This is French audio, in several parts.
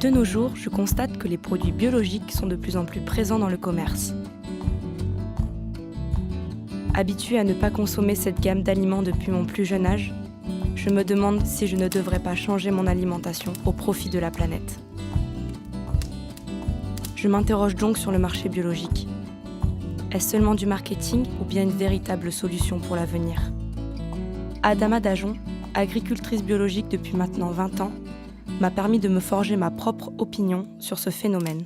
De nos jours, je constate que les produits biologiques sont de plus en plus présents dans le commerce. Habituée à ne pas consommer cette gamme d'aliments depuis mon plus jeune âge, je me demande si je ne devrais pas changer mon alimentation au profit de la planète. Je m'interroge donc sur le marché biologique. Est-ce seulement du marketing ou bien une véritable solution pour l'avenir ? Adama Dajon, agricultrice biologique depuis maintenant 20 ans, m'a permis de me forger ma propre opinion sur ce phénomène.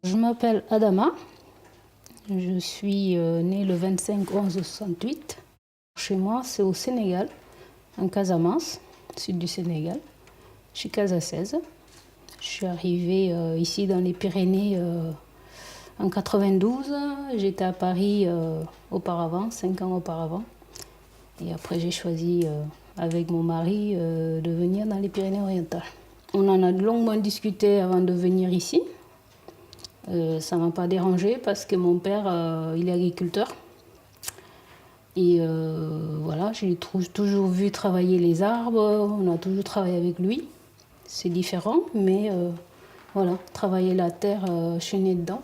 Je m'appelle Adama, je suis née le 25/11/68. Chez moi, c'est au Sénégal, en Casamance, sud du Sénégal. Je suis casaçaise. Je suis arrivée ici dans les Pyrénées en 92. J'étais à Paris auparavant, 5 ans auparavant. Et après, j'ai choisi avec mon mari de venir dans les Pyrénées-Orientales. On en a longuement discuté avant de venir ici. Ça ne m'a pas dérangé parce que mon père, il est agriculteur. Et voilà, j'ai toujours vu travailler les arbres, on a toujours travaillé avec lui. C'est différent, mais voilà, travailler la terre, je suis née dedans.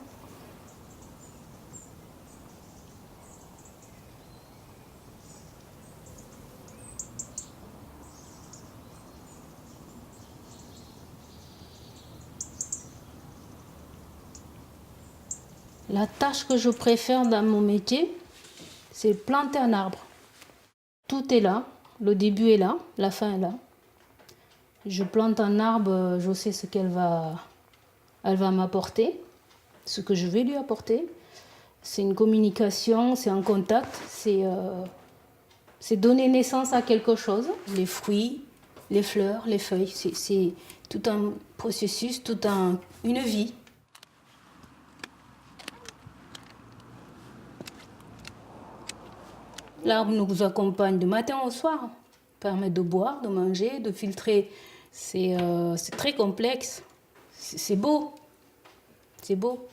La tâche que je préfère dans mon métier, c'est planter un arbre. Tout est là, le début est là, la fin est là. Je plante un arbre, je sais ce elle va m'apporter, ce que je vais lui apporter. C'est une communication, c'est un contact, c'est donner naissance à quelque chose. Les fruits, les fleurs, les feuilles, c'est tout un processus, une vie. L'arbre nous accompagne du matin au soir, permet de boire, de manger, de filtrer. C'est très complexe, c'est beau, c'est beau.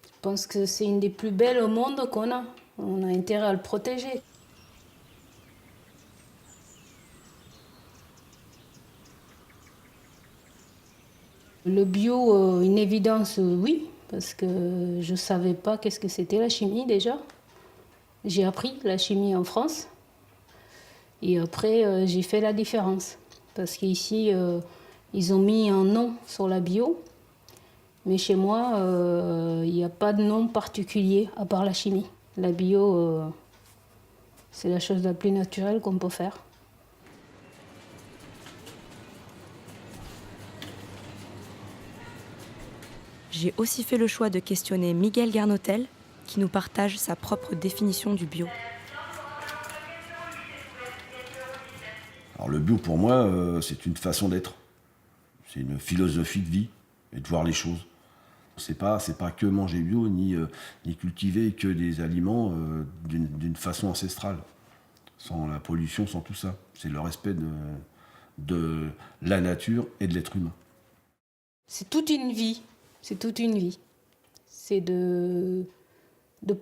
Je pense que c'est une des plus belles au monde qu'on a. On a intérêt à le protéger. Le bio, une évidence, oui, parce que je ne savais pas qu'est-ce que c'était la chimie déjà. J'ai appris la chimie en France et après j'ai fait la différence parce qu'ici ils ont mis un nom sur la bio, mais chez moi il n'y a pas de nom particulier à part la chimie. La bio c'est la chose la plus naturelle qu'on peut faire. J'ai aussi fait le choix de questionner Miguel Garnotel, qui nous partage sa propre définition du bio. Alors le bio pour moi, c'est une façon d'être. C'est une philosophie de vie et de voir les choses. C'est pas que manger bio ni cultiver que des aliments d'une façon ancestrale, sans la pollution, sans tout ça. C'est le respect de la nature et de l'être humain. C'est toute une vie. C'est toute une vie. C'est de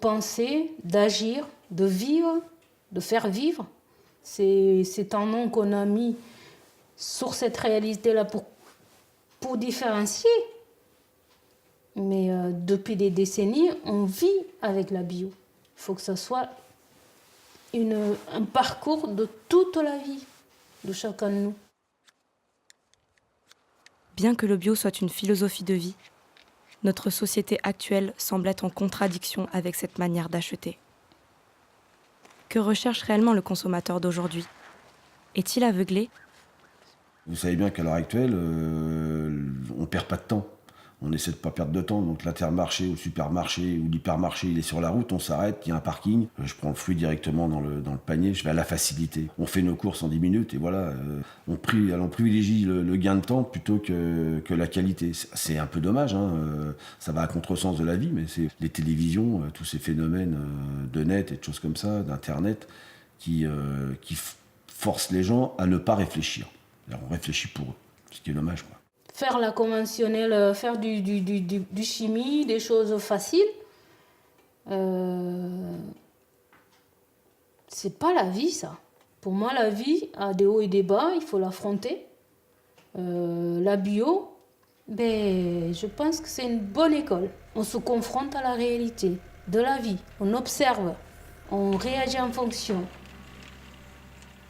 penser, d'agir, de vivre, de faire vivre. C'est un nom qu'on a mis sur cette réalité-là pour différencier. Mais depuis des décennies, on vit avec la bio. Il faut que ça soit un parcours de toute la vie de chacun de nous. Bien que le bio soit une philosophie de vie, notre société actuelle semble être en contradiction avec cette manière d'acheter. Que recherche réellement le consommateur d'aujourd'hui ? Est-il aveuglé ? Vous savez bien qu'à l'heure actuelle, on ne perd pas de temps. On essaie de ne pas perdre de temps. Donc l'Intermarché ou le supermarché ou l'hypermarché, il est sur la route, on s'arrête, il y a un parking. Je prends le fruit directement dans le panier, je vais à la facilité. On fait nos courses en 10 minutes et voilà. On privilégie le gain de temps plutôt que la qualité. C'est un peu dommage, hein. Ça va à contresens de la vie, mais c'est les télévisions, tous ces phénomènes de net et de choses comme ça, d'Internet, qui forcent les gens à ne pas réfléchir. Alors on réfléchit pour eux, ce qui est dommage, quoi. Faire la conventionnelle, faire du chimie, des choses faciles, c'est pas la vie, ça. Pour moi, la vie a des hauts et des bas, il faut l'affronter. La bio, je pense que c'est une bonne école. On se confronte à la réalité de la vie, on observe, on réagit en fonction.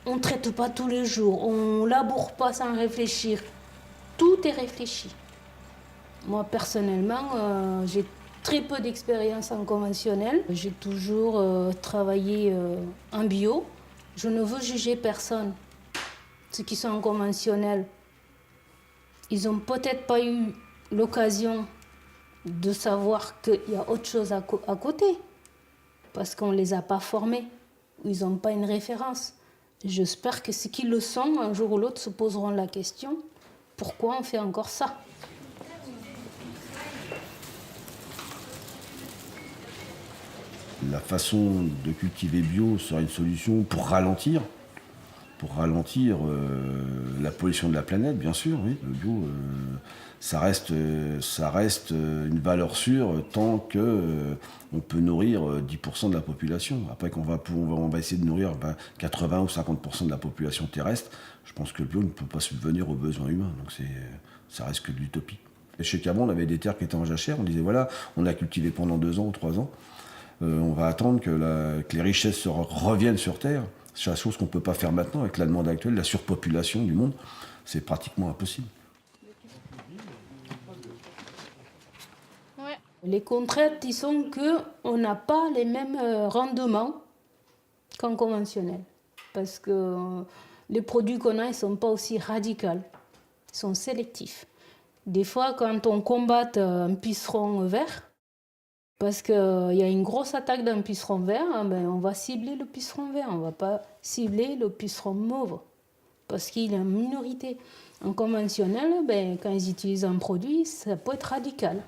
On ne traite pas tous les jours, on laboure pas sans réfléchir. Tout est réfléchi. Moi, personnellement, j'ai très peu d'expérience en conventionnel. J'ai toujours travaillé en bio. Je ne veux juger personne. Ceux qui sont en conventionnel, ils n'ont peut-être pas eu l'occasion de savoir qu'il y a autre chose à côté. Parce qu'on ne les a pas formés. Ou ils n'ont pas une référence. J'espère que ceux qui le sont, un jour ou l'autre, se poseront la question. Pourquoi on fait encore ça? La façon de cultiver bio serait une solution pour ralentir la pollution de la planète, bien sûr. Oui. Le bio, ça reste une valeur sûre tant qu'on peut nourrir 10% de la population. Après qu'on on va essayer de nourrir 80 ou 50% de la population terrestre, je pense que le bio ne peut pas subvenir aux besoins humains. Donc ça reste que de l'utopie. Chez Cabron, on avait des terres qui étaient en jachère. On disait voilà, on a cultivé pendant 2 ans ou 3 ans. On va attendre que les richesses reviennent sur Terre. C'est la chose qu'on ne peut pas faire maintenant avec la demande actuelle, la surpopulation du monde. C'est pratiquement impossible. Ouais. Les contraintes, ils sont qu'on n'a pas les mêmes rendements qu'en conventionnel. Parce que les produits qu'on a, ils ne sont pas aussi radicaux. Ils sont sélectifs. Des fois, quand on combat un puceron vert, parce qu'il y a une grosse attaque d'un puceron vert, on va cibler le puceron vert, on ne va pas cibler le puceron mauve, parce qu'il est en minorité. En conventionnel, quand ils utilisent un produit, ça peut être radical.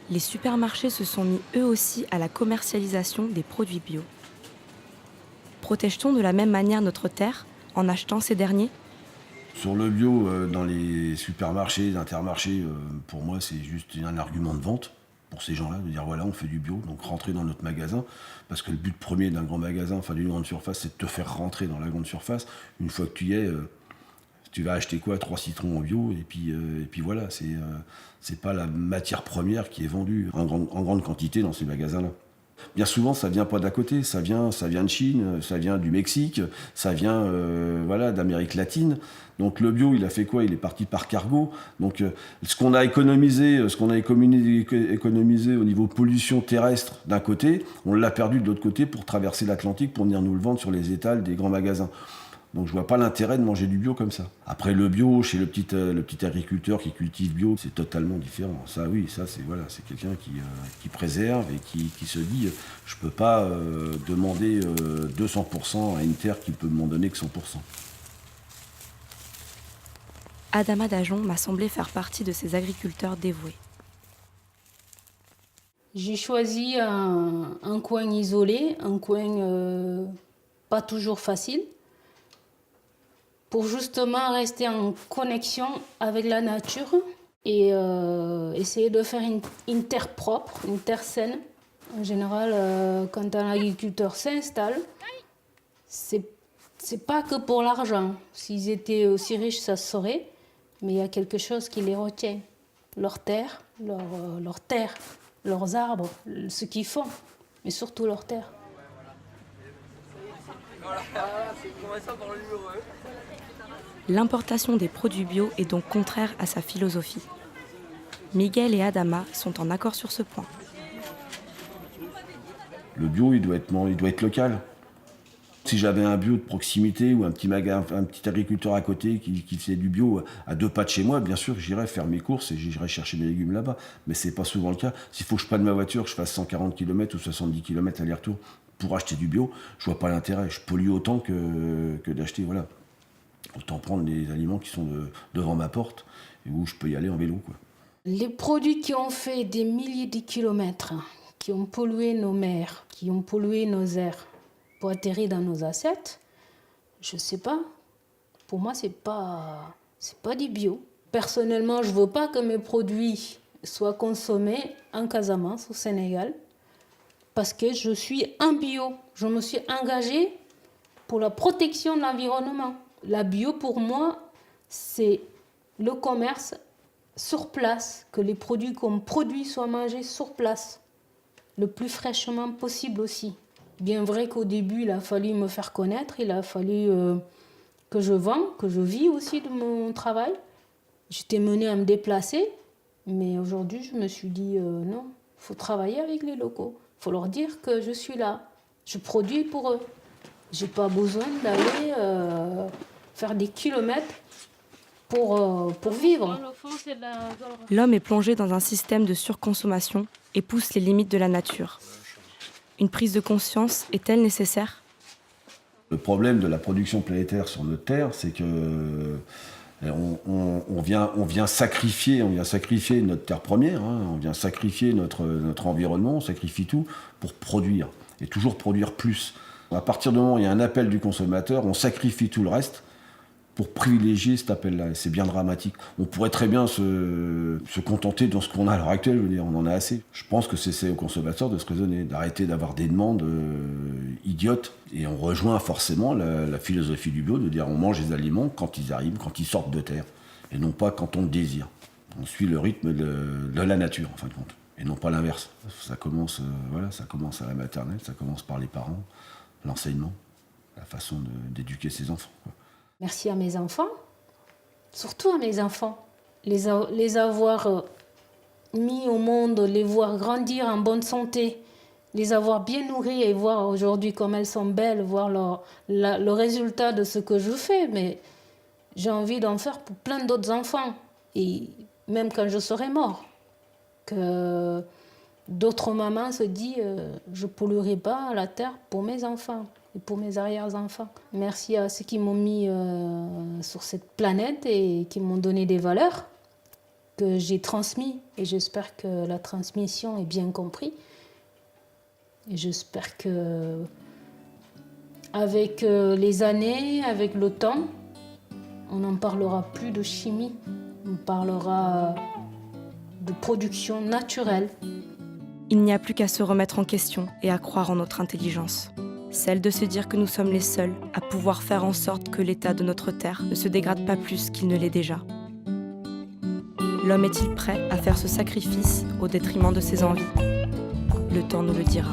Les supermarchés se sont mis eux aussi à la commercialisation des produits bio. Protège-t-on de la même manière notre terre en achetant ces derniers ? Sur le bio, dans les supermarchés, les intermarchés, pour moi, c'est juste un argument de vente pour ces gens-là, de dire voilà, on fait du bio, donc rentrez dans notre magasin. Parce que le but premier d'un grand magasin, enfin d'une grande surface, c'est de te faire rentrer dans la grande surface. Une fois que tu y es, tu vas acheter quoi? 3 citrons en bio, et puis voilà, c'est pas la matière première qui est vendue en grande quantité dans ces magasins-là. Bien souvent, ça vient pas d'à côté, ça vient de Chine, ça vient du Mexique, ça vient d'Amérique latine. Donc le bio, il a fait quoi? Il est parti par cargo. Donc ce qu'on a économisé au niveau pollution terrestre d'un côté, on l'a perdu de l'autre côté pour traverser l'Atlantique pour venir nous le vendre sur les étals des grands magasins. Donc je vois pas l'intérêt de manger du bio comme ça. Après le bio, chez le petit agriculteur qui cultive bio, c'est totalement différent. Ça oui, c'est quelqu'un qui préserve et qui se dit je peux pas demander 200% à une terre qui peut m'en donner que 100%. Adama Dajon m'a semblé faire partie de ces agriculteurs dévoués. J'ai choisi un coin isolé, un coin pas toujours facile, pour justement rester en connexion avec la nature et essayer de faire une terre propre, une terre saine. En général, quand un agriculteur s'installe, c'est pas que pour l'argent. S'ils étaient aussi riches, ça se saurait, mais il y a quelque chose qui les retient. Leur terre, leurs arbres, ce qu'ils font, mais surtout leur terre. L'importation des produits bio est donc contraire à sa philosophie. Miguel et Adama sont en accord sur ce point. Le bio, il doit être local. Si j'avais un bio de proximité ou un petit agriculteur à côté qui faisait du bio à 2 pas de chez moi, bien sûr, j'irais faire mes courses et j'irais chercher mes légumes là-bas. Mais c'est pas souvent le cas. S'il faut que je prenne ma voiture, que je fasse 140 km ou 70 km aller-retour pour acheter du bio, je vois pas l'intérêt. Je pollue autant que d'acheter, voilà. Autant prendre les aliments qui sont devant ma porte et où je peux y aller en vélo, quoi. Les produits qui ont fait des milliers de kilomètres, qui ont pollué nos mers, qui ont pollué nos airs, pour atterrir dans nos assiettes, je sais pas. Pour moi, c'est pas du bio. Personnellement, je veux pas que mes produits soient consommés en Casamance, au Sénégal, parce que je suis un bio. Je me suis engagée pour la protection de l'environnement. La bio, pour moi, c'est le commerce sur place, que les produits qu'on produit soient mangés sur place, le plus fraîchement possible aussi. Bien vrai qu'au début, il a fallu me faire connaître, il a fallu que je vende, que je vis aussi de mon travail. J'étais menée à me déplacer, mais aujourd'hui, je me suis dit non, il faut travailler avec les locaux. Il faut leur dire que je suis là, je produis pour eux. Je n'ai pas besoin d'aller faire des kilomètres pour vivre. L'homme est plongé dans un système de surconsommation et pousse les limites de la nature. Une prise de conscience est-elle nécessaire ? Le problème de la production planétaire sur notre Terre, c'est que on vient sacrifier notre terre première, hein, on vient sacrifier notre environnement, on sacrifie tout pour produire, et toujours produire plus. À partir du moment où il y a un appel du consommateur, on sacrifie tout le reste pour privilégier cet appel-là, et c'est bien dramatique. On pourrait très bien se contenter dans ce qu'on a à l'heure actuelle, je veux dire, on en a assez. Je pense que c'est aux consommateurs de se raisonner, d'arrêter d'avoir des demandes idiotes, et on rejoint forcément la philosophie du bio, de dire on mange les aliments quand ils arrivent, quand ils sortent de terre, et non pas quand on le désire. On suit le rythme de la nature, en fin de compte, et non pas l'inverse. Ça commence à la maternelle, ça commence par les parents, l'enseignement, la façon d'éduquer ses enfants, quoi. Merci à mes enfants, surtout à mes enfants. Les avoir mis au monde, les voir grandir en bonne santé, les avoir bien nourris et voir aujourd'hui comme elles sont belles, voir le résultat de ce que je fais. Mais j'ai envie d'en faire pour plein d'autres enfants. Et même quand je serai mort, que d'autres mamans se disent je ne polluerai pas la terre pour mes enfants et pour mes arrière-enfants. Merci à ceux qui m'ont mis sur cette planète et qui m'ont donné des valeurs que j'ai transmises. Et j'espère que la transmission est bien comprise. Et j'espère que avec les années, avec le temps, on n'en parlera plus de chimie. On parlera de production naturelle. Il n'y a plus qu'à se remettre en question et à croire en notre intelligence. Celle de se dire que nous sommes les seuls à pouvoir faire en sorte que l'état de notre terre ne se dégrade pas plus qu'il ne l'est déjà. L'homme est-il prêt à faire ce sacrifice au détriment de ses envies ? Le temps nous le dira.